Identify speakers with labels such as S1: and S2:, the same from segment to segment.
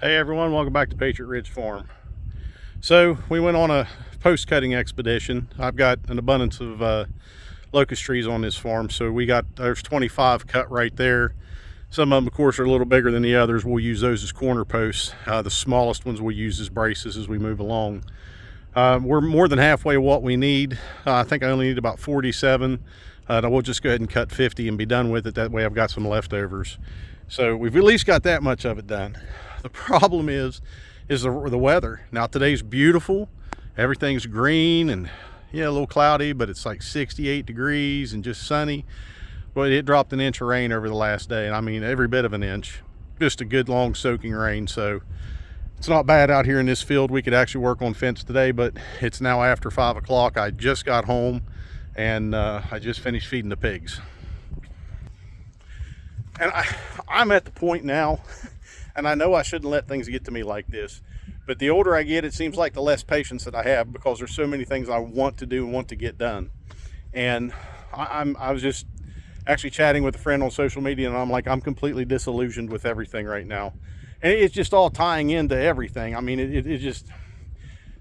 S1: Hey everyone, welcome back to Patriot Ridge Farm. So we went on a post-cutting expedition. I've got an abundance of locust trees on this farm, so there's 25 cut right there. Some of them, of course, are a little bigger than the others. We'll use those as corner posts. The smallest ones we'll use as braces as we move along. We're more than halfway what we need. I think I only need about 47. We'll just go ahead and cut 50 and be done with it. That way I've got some leftovers. So we've at least got that much of it done. The problem is the weather. Now today's beautiful. Everything's green and a little cloudy, but it's like 68 degrees and just sunny. Well, it dropped an inch of rain over the last day, and I mean every bit of an inch. Just a good long soaking rain, so it's not bad out here in this field. We could actually work on fence today, but it's now after 5 o'clock. I just got home and I just finished feeding the pigs. And I'm at the point now, and I know I shouldn't let things get to me like this, but the older I get, it seems like the less patience that I have, because there's so many things I want to do and want to get done. And I was just actually chatting with a friend on social media, and I'm like, I'm completely disillusioned with everything right now. And it's just all tying into everything. I mean, it just,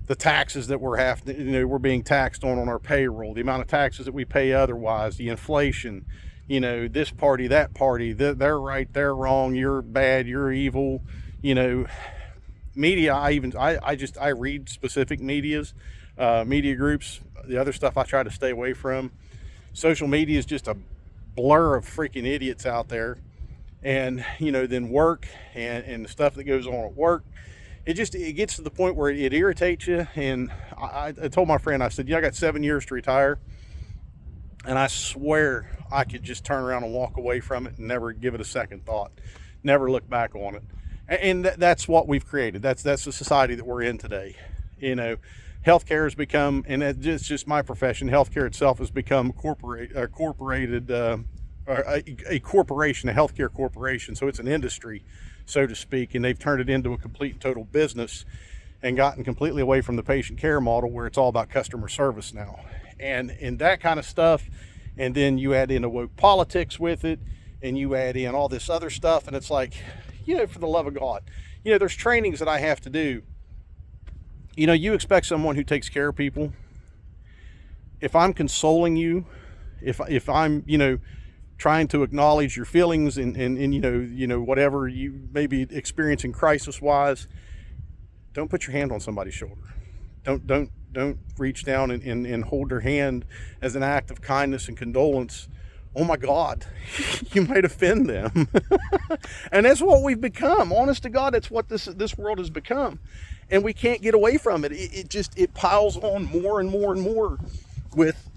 S1: the taxes that we're being taxed on our payroll, the amount of taxes that we pay otherwise, the inflation, this party, that party, they're right, they're wrong, you're bad, you're evil, media. I read specific media groups. The other stuff I try to stay away from. Social media is just a blur of freaking idiots out there. And then work and the stuff that goes on at work, it gets to the point where it irritates you. And I told my friend, I said, I got 7 years to retire, and I swear I could just turn around and walk away from it and never give it a second thought, never look back on it. And that's what we've created. That's the society that we're in today. Healthcare has become, and it's just my profession, healthcare itself has become a corporation, a healthcare corporation. So it's an industry, so to speak, and they've turned it into a complete and total business and gotten completely away from the patient care model, where it's all about customer service now. And that kind of stuff. And then you add in a woke politics with it, and you add in all this other stuff, and it's like, for the love of God, there's trainings that I have to do. You expect someone who takes care of people, if I'm consoling you, if I'm, trying to acknowledge your feelings and whatever you may be experiencing crisis wise, don't put your hand on somebody's shoulder. Don't reach down and hold their hand as an act of kindness and condolence. Oh my God, you might offend them. And that's what we've become. Honest to God, that's what this world has become. And we can't get away from it. It piles on more and more and more with,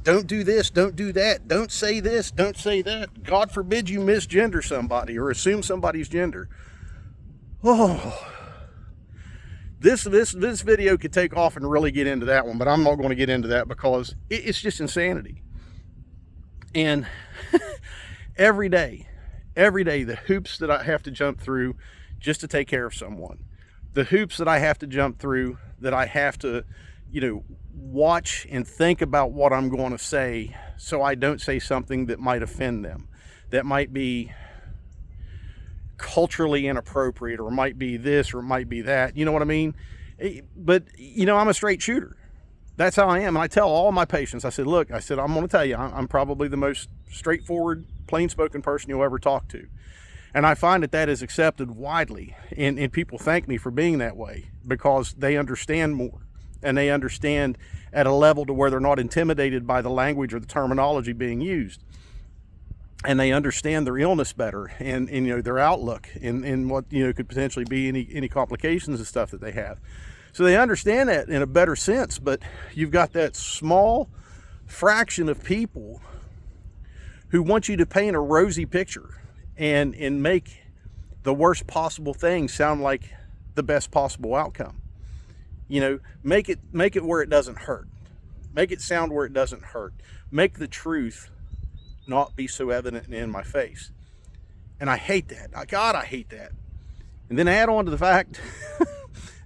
S1: don't do this, don't do that, don't say this, don't say that. God forbid you misgender somebody or assume somebody's gender. Oh, this video could take off and really get into that one, but I'm not going to get into that because it's just insanity. And every day, the hoops that I have to jump through just to take care of someone, the hoops that I have to jump through, that I have to, watch and think about what I'm going to say, so I don't say something that might offend them, that might be culturally inappropriate, or might be this, or might be that. You know what I mean? But I'm a straight shooter. That's how I am. And I tell all my patients, I said, look, I'm going to tell you, I'm probably the most straightforward, plain-spoken person you'll ever talk to. And I find that is accepted widely. And people thank me for being that way, because they understand more. And they understand at a level to where they're not intimidated by the language or the terminology being used. And they understand their illness better, and their outlook, and what could potentially be any complications and stuff that they have. So they understand that in a better sense. But you've got that small fraction of people who want you to paint a rosy picture and make the worst possible thing sound like the best possible outcome. Make it where it doesn't hurt. Make it sound where it doesn't hurt. Make the truth not be so evident and in my face. And I hate that. God, I hate that. And then add on to the fact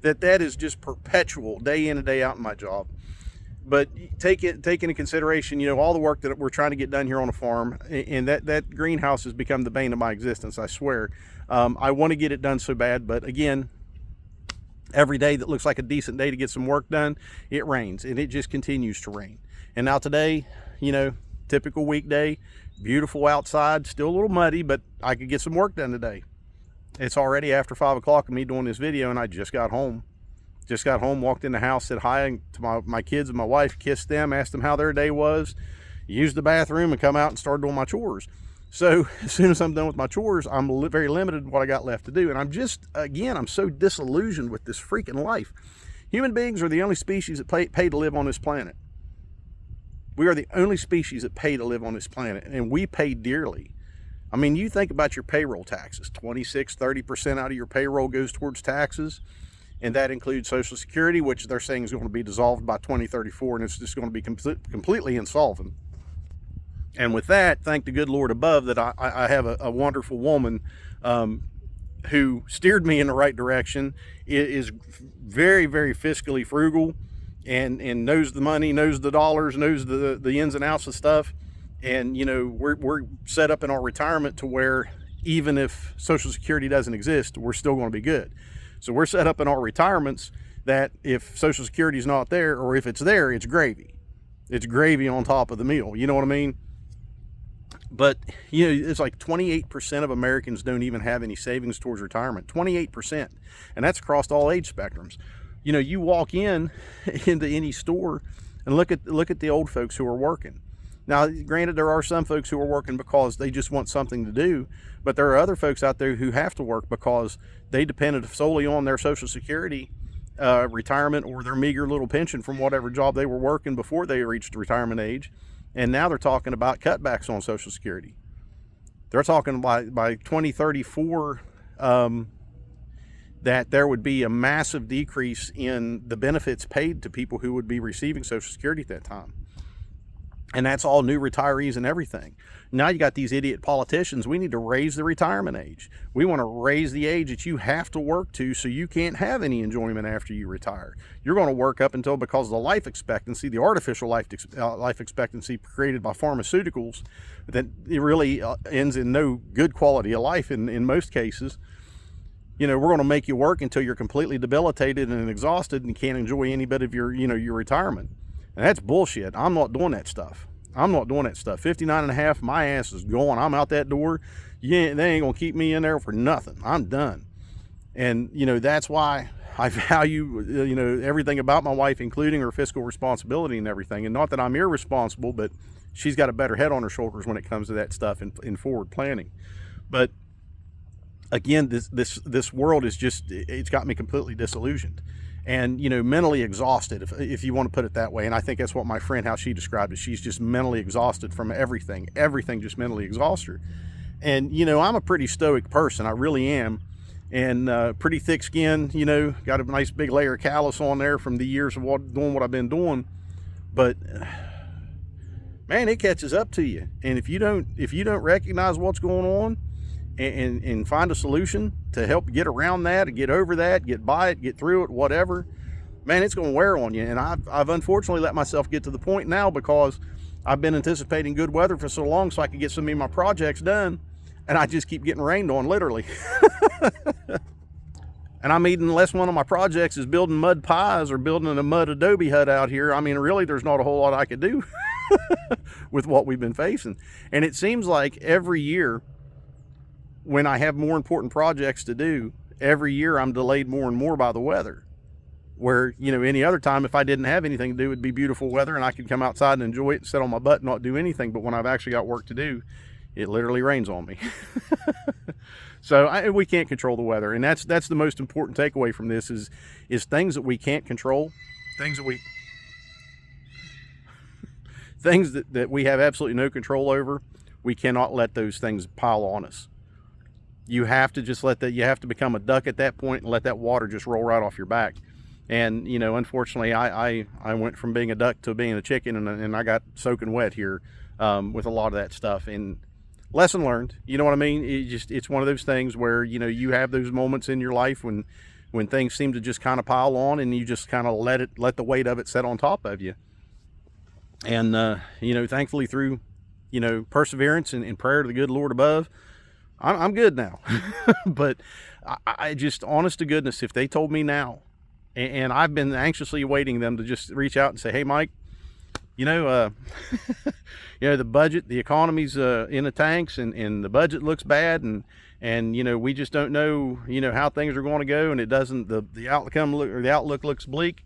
S1: that is just perpetual, day in and day out in my job. But take into consideration, you know, all the work that we're trying to get done here on a farm, and that greenhouse has become the bane of my existence, I swear. I want to get it done so bad, but again, every day that looks like a decent day to get some work done, it rains, and it just continues to rain. And now today, you know, typical weekday, beautiful outside, still a little muddy, but I could get some work done today. It's already after 5 o'clock of me doing this video, and I just got home. Walked in the house, said hi to my kids and my wife, kissed them, asked them how their day was, used the bathroom, and come out and started doing my chores. So as soon as I'm done with my chores, I'm very limited in what I got left to do. And I'm so disillusioned with this freaking life. Human beings are the only species that pay to live on this planet. We are the only species that pay to live on this planet, and we pay dearly. I mean, you think about your payroll taxes. 26-30% out of your payroll goes towards taxes. And that includes Social Security, which they're saying is going to be dissolved by 2034, and it's just going to be completely insolvent. And with that, thank the good Lord above that I have a wonderful woman who steered me in the right direction, is very, very fiscally frugal, and knows the money, knows the dollars, knows the ins and outs of stuff. And, you know, we're set up in our retirement to where even if Social Security doesn't exist, we're still going to be good. So we're set up in our retirements that if Social Security is not there, or if it's there, it's gravy. It's gravy on top of the meal. You know what I mean? But, you know, it's like 28% of Americans don't even have any savings towards retirement. 28%. And that's across all age spectrums. You know, you walk into any store and look at the old folks who are working. Now, granted, there are some folks who are working because they just want something to do, but there are other folks out there who have to work because they depended solely on their Social Security retirement or their meager little pension from whatever job they were working before they reached retirement age. And now they're talking about cutbacks on Social Security. They're talking by 2034 that there would be a massive decrease in the benefits paid to people who would be receiving Social Security at that time. And that's all new retirees and everything. Now you got these idiot politicians. We need to raise the retirement age. We want to raise the age that you have to work to so you can't have any enjoyment after you retire. You're going to work up until, because of the life expectancy, the artificial life expectancy created by pharmaceuticals, that it really ends in no good quality of life in most cases. You know, we're going to make you work until you're completely debilitated and exhausted and can't enjoy any bit of your retirement. And that's bullshit. I'm not doing that stuff. 59 and a half, my ass is going. I'm out that door. They ain't going to keep me in there for nothing. I'm done. And, you know, that's why I value, you know, everything about my wife, including her fiscal responsibility and everything. And not that I'm irresponsible, but she's got a better head on her shoulders when it comes to that stuff in forward planning. But again, this world is just, it's got me completely disillusioned. And, you know, mentally exhausted, if you want to put it that way. And I think that's what my friend, how she described it. She's just mentally exhausted from everything just mentally exhausts her. And, you know, I'm a pretty stoic person. I really am. And pretty thick skin, you know, got a nice big layer of callus on there from the years of doing what I've been doing. But, man, it catches up to you. And if you don't recognize what's going on and find a solution to help get around that, get over that, get by it, get through it, whatever, man, it's going to wear on you. And I've unfortunately let myself get to the point now, because I've been anticipating good weather for so long so I could get some of my projects done, and I just keep getting rained on, literally. And I'm eating, unless one of my projects is building mud pies or building a mud adobe hut out here. I mean, really, there's not a whole lot I could do with what we've been facing. And it seems like every year, when I have more important projects to do, every year I'm delayed more and more by the weather. Where, you know, any other time, if I didn't have anything to do, it'd be beautiful weather and I could come outside and enjoy it and sit on my butt and not do anything. But when I've actually got work to do, it literally rains on me. So we can't control the weather. And that's the most important takeaway from this is things that we can't control, things that we have absolutely no control over. We cannot let those things pile on us. You have to just you have to become a duck at that point and let that water just roll right off your back. And, you know, unfortunately, I went from being a duck to being a chicken, and I got soaking wet here with a lot of that stuff. And lesson learned, you know what I mean? It's one of those things where, you know, you have those moments in your life when things seem to just kind of pile on, and you just kind of let the weight of it set on top of you. And, you know, thankfully through, you know, perseverance and prayer to the good Lord above, I'm good now. But I just, honest to goodness, if they told me now, and I've been anxiously awaiting them to just reach out and say, hey, Mike, you know, you know, the budget, the economy's in the tanks, and the budget looks bad, and you know, we just don't know, you know, how things are going to go, and it doesn't, the outcome or the outlook looks bleak.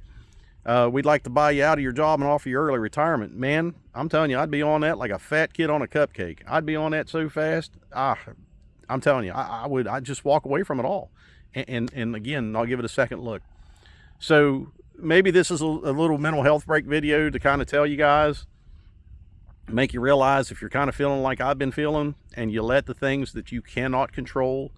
S1: We'd like to buy you out of your job and offer you early retirement. Man, I'm telling you, I'd be on that like a fat kid on a cupcake. I'd be on that so fast. I'm telling you, I'd just walk away from it all. And again, I'll give it a second look. So maybe this is a little mental health break video to kind of tell you guys, make you realize if you're kind of feeling like I've been feeling, and you let the things that you cannot control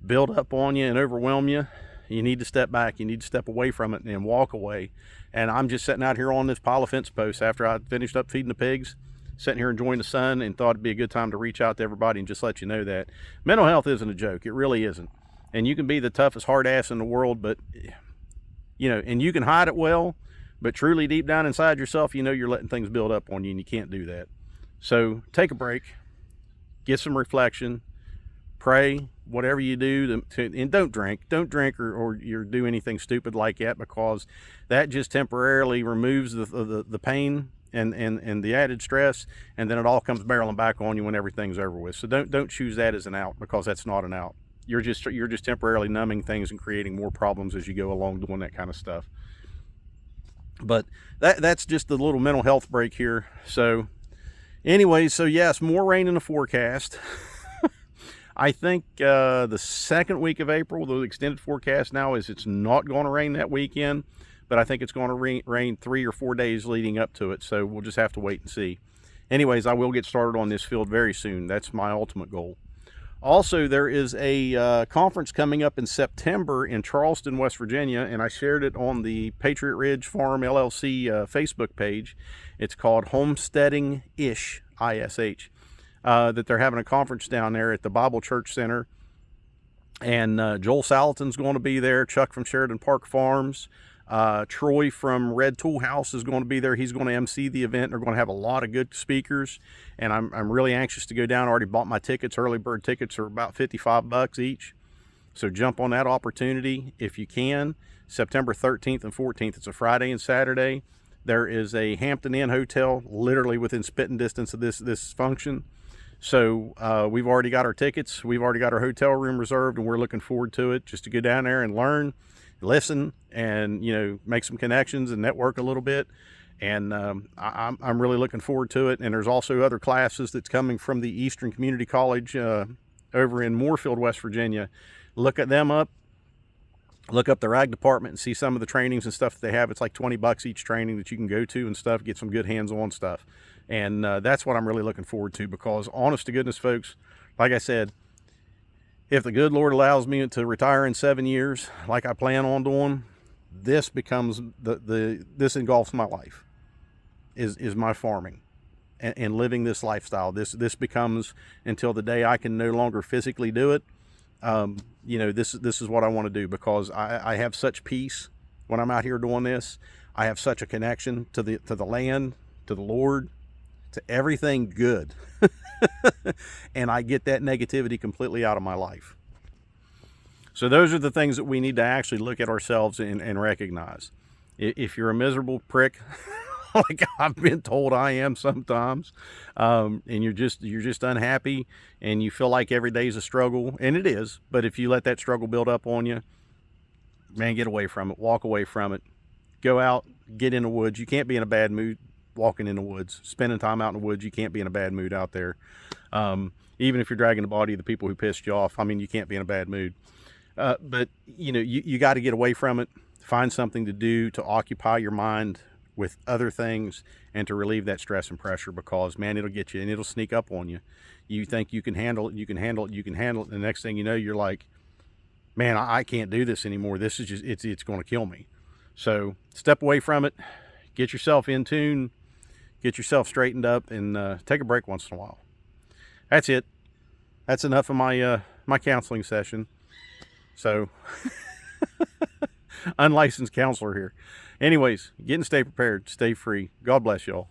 S1: build up on you and overwhelm you, you need to step back. You need to step away from it and walk away. And I'm just sitting out here on this pile of fence posts after I finished up feeding the pigs, sitting here enjoying the sun, and thought it'd be a good time to reach out to everybody and just let you know that mental health isn't a joke. It really isn't. And you can be the toughest hard ass in the world, but you know, and you can hide it well, but truly deep down inside yourself, you know, you're letting things build up on you, and you can't do that. So take a break, get some reflection, pray, whatever you do, and don't drink or you do anything stupid like that, because that just temporarily removes the pain and the added stress, and then it all comes barreling back on you when everything's over with. So don't choose that as an out, because that's not an out. You're just temporarily numbing things and creating more problems as you go along doing that kind of stuff. But that's just the little mental health break here. So anyways, so yes, more rain in the forecast. I think the second week of April, the extended forecast now is it's not going to rain that weekend, but I think it's going to rain 3 or 4 days leading up to it. So we'll just have to wait and see. Anyways, I will get started on this field very soon. That's my ultimate goal. Also, there is a conference coming up in September in Charleston, West Virginia, and I shared it on the Patriot Ridge Farm LLC Facebook page. It's called Homesteading-ish, ISH. That they're having a conference down there at the Bible Church Center. And Joel Salatin's going to be there, Chuck from Sheridan Park Farms, Troy from Red Tool House is going to be there. He's going to MC the event. They're going to have a lot of good speakers, and I'm really anxious to go down. I already bought my tickets. Early bird tickets are about $55 each. So jump on that opportunity if you can. September 13th and 14th. It's a Friday and Saturday. There is a Hampton Inn hotel literally within spitting distance of this function. So we've already got our tickets. We've already got our hotel room reserved, and we're looking forward to it, just to go down there and learn, listen, and, you know, make some connections and network a little bit. And I'm really looking forward to it. And there's also other classes that's coming from the Eastern Community College over in Moorefield, West Virginia. Look at them up. Look up their ag department and see some of the trainings and stuff that they have. It's like $20 each training that you can go to and stuff, get some good hands-on stuff. And that's what I'm really looking forward to, because honest to goodness, folks, like I said, if the good Lord allows me to retire in 7 years, like I plan on doing, this becomes this engulfs my life, is my farming and living this lifestyle. This becomes, until the day I can no longer physically do it. You know, this is what I want to do, because I have such peace when I'm out here doing this. I have such a connection to the land, to the Lord, to everything good. And I get that negativity completely out of my life. So those are the things that we need to actually look at ourselves and recognize. If you're a miserable prick, like I've been told I am sometimes, and you're just unhappy, and you feel like every day is a struggle, and it is, but if you let that struggle build up on you, man, get away from it, walk away from it, go out, get in the woods. You can't be in a bad mood walking in the woods, spending time out in the woods. You can't be in a bad mood out there. Even if you're dragging the body of the people who pissed you off, I mean, you can't be in a bad mood. But you know, you got to get away from it, find something to do to occupy your mind with other things and to relieve that stress and pressure, because man, it'll get you and it'll sneak up on you. You think you can handle it, you can handle it, you can handle it. And the next thing you know, you're like, man, I can't do this anymore. This is just, it's going to kill me. So step away from it, get yourself in tune, get yourself straightened up, and take a break once in a while. That's it. That's enough of my my counseling session. So unlicensed counselor here. Anyways, get and stay prepared, stay free. God bless y'all.